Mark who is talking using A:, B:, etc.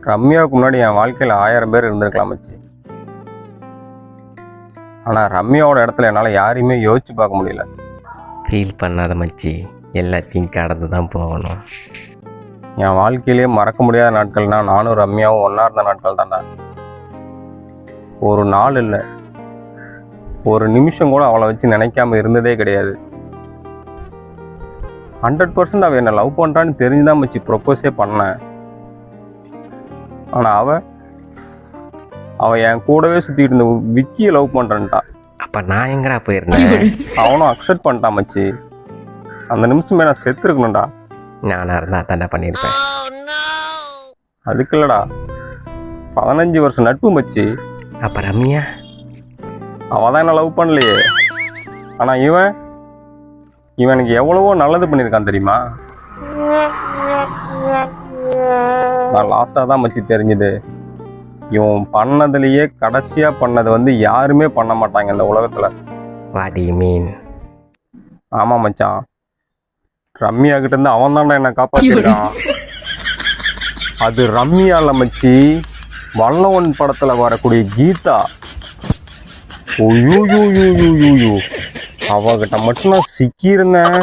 A: ரம்யாவுக்கு முன்னாடி என் வாழ்க்கையில் 1000 பேர் இருந்திருக்கலாம் மச்சி. ஆனால் ரம்யாவோட இடத்துல என்னால் யாரையுமே யோசிச்சு பார்க்க முடியல.
B: ஃபீல் பண்ணாத மச்சி, எல்லாத்தையும் கடந்து தான் போகணும்.
A: என் வாழ்க்கையிலேயே மறக்க முடியாத நாட்கள்னா நானும் ரம்யாவும் ஒன்றா இருந்த நாட்கள் தான்டா. ஒரு நாள் இல்லை, ஒரு நிமிஷம் கூட அவளை வச்சு நினைக்காம இருந்ததே கிடையாது. 100% அவள் என்னை லவ் பண்ணுறான்னு தெரிஞ்சுதான் மச்சி ப்ரொப்போஸே பண்ணேன். ஆனால் அவன் என் கூடவே சுற்றிட்டு இருந்த விக்கியை லவ் பண்ணுறேன்ட்டா.
B: அப்போ நான் எங்கடா போயிருந்தேன்?
A: அவனும் அக்செப்ட் பண்ணிட்டான் மச்சி. அந்த நிமிஷமே நான் செத்துருக்கணும்டா.
B: நானாக இருந்தால் தானே பண்ணியிருப்பேன்.
A: அதுக்கு இல்லைடா, 15 வருஷம் நட்பு மச்சி.
B: அப்போ ரம்யா
A: அவள் தான் என்ன லவ் பண்ணலையே. ஆனால் இவன் எனக்கு எவ்வளவோ நல்லது பண்ணியிருக்கான் தெரியுமா. நான் லாஸ்ட்டாக தான் மச்சி தெரிஞ்சுது, இவன் பண்ணதுலேயே கடைசியாக பண்ணது யாருமே பண்ண மாட்டாங்க இந்த உலகத்தில்.
B: What to you mean?
A: ஆமாம் மச்சான், ரம்யா கிட்டேருந்து அவன் தான்டா என்னை காப்பாற்றிருக்கான். அது ரம்யா இல்லை மச்சி, வல்லவன் படத்தில் வரக்கூடிய கீதா. ஓய்யூ அவகிட்ட மட்டும் நான் சிக்கியிருந்தேன்.